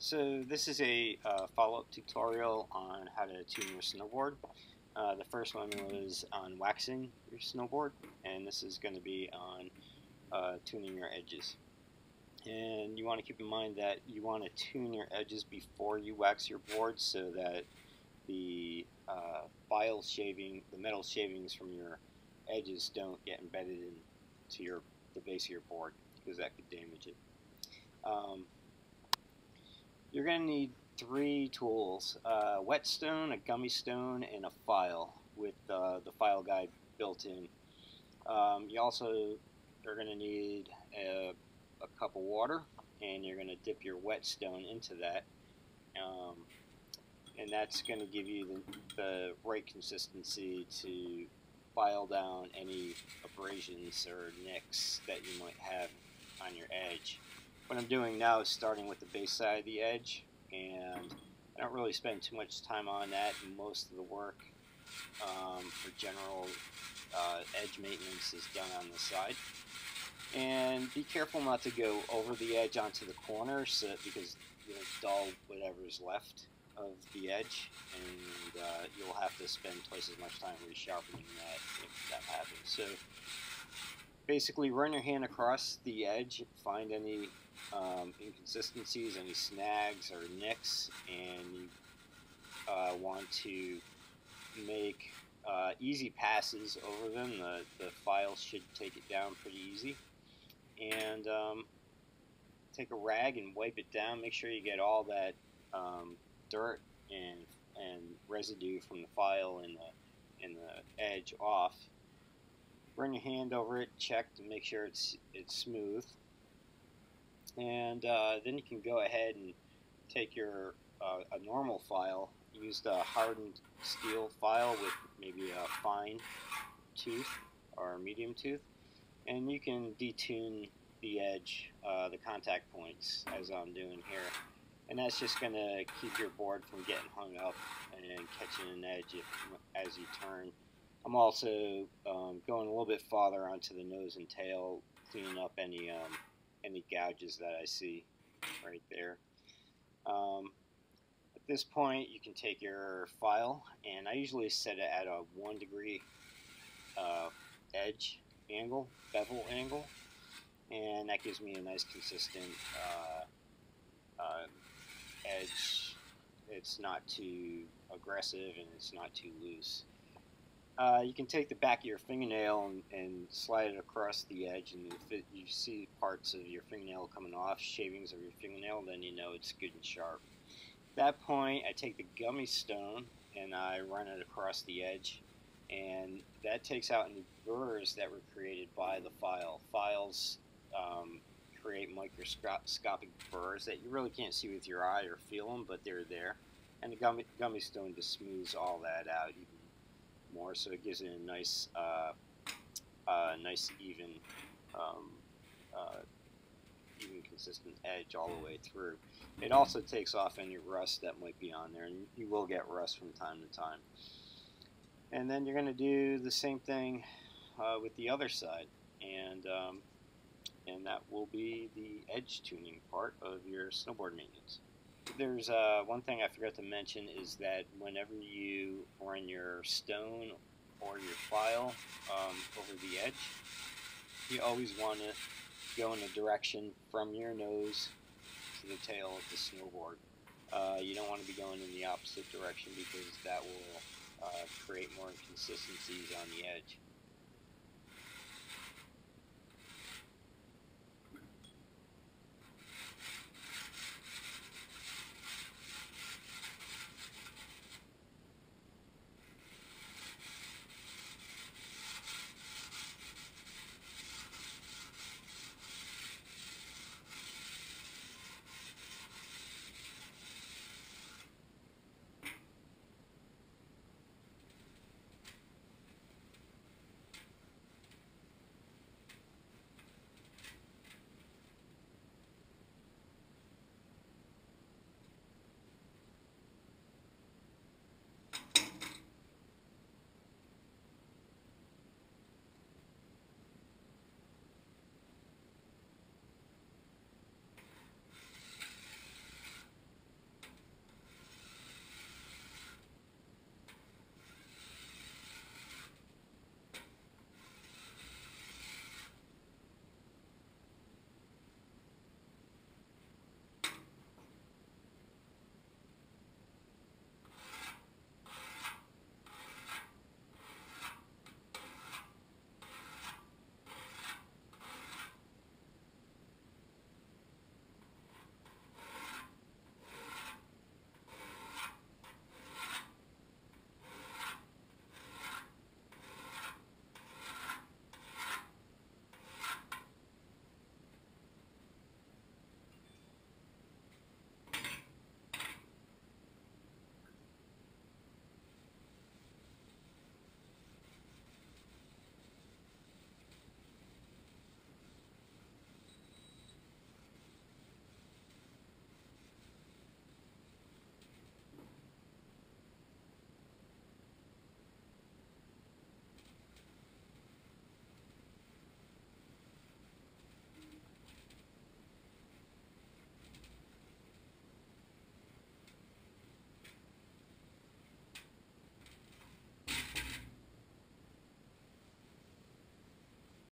So this is a follow-up tutorial on how to tune your snowboard. The first one was on waxing your snowboard, and this is going to be on tuning your edges. And you want to keep in mind that you want to tune your edges before you wax your board so that the the metal shavings from your edges don't get embedded into the base of your board, because that could damage it. You're going to need three tools: a whetstone, a gummy stone, and a file with the file guide built in. You also are going to need a cup of water, and you're going to dip your whetstone into that, and that's going to give you the right consistency to file down any abrasions or nicks that you might have on your edge. What I'm doing now is starting with the base side of the edge, and I don't really spend too much time on that. Most of the work for general edge maintenance is done on the side. And be careful not to go over the edge onto the corner, because you'll dull whatever's left of the edge, and you'll have to spend twice as much time resharpening that if that happens. So basically, run your hand across the edge, find any inconsistencies, any snags or nicks, and you want to make easy passes over them. The file should take it down pretty easy. And take a rag and wipe it down. Make sure you get all that dirt and residue from the file and the edge off. Run your hand over it, check to make sure it's smooth, and then you can go ahead and take your a normal file. Use the hardened steel file with maybe a fine tooth or medium tooth, and you can detune the edge, the contact points, as I'm doing here, and that's just going to keep your board from getting hung up and catching an edge as you turn. I'm also going a little bit farther onto the nose and tail, cleaning up any gouges that I see right there. At this point, you can take your file, and I usually set it at a 1 degree edge angle, bevel angle, and that gives me a nice consistent edge. It's not too aggressive and it's not too loose. You can take the back of your fingernail and slide it across the edge, and if you see parts of your fingernail coming off, shavings of your fingernail, then you know it's good and sharp. At that point, I take the gummy stone and I run it across the edge, and that takes out any burrs that were created by the file. Files create microscopic burrs that you really can't see with your eye or feel them, but they're there. And the gummy stone just smooths all that out even more, so it gives it a nice, even, even consistent edge all the way through. It also takes off any rust that might be on there, and you will get rust from time to time. And then you're going to do the same thing with the other side, and that will be the edge tuning part of your snowboard maintenance. There's one thing I forgot to mention, is that whenever you run your stone or your file over the edge, you always want to go in a direction from your nose to the tail of the snowboard. You don't want to be going in the opposite direction, because that will create more inconsistencies on the edge.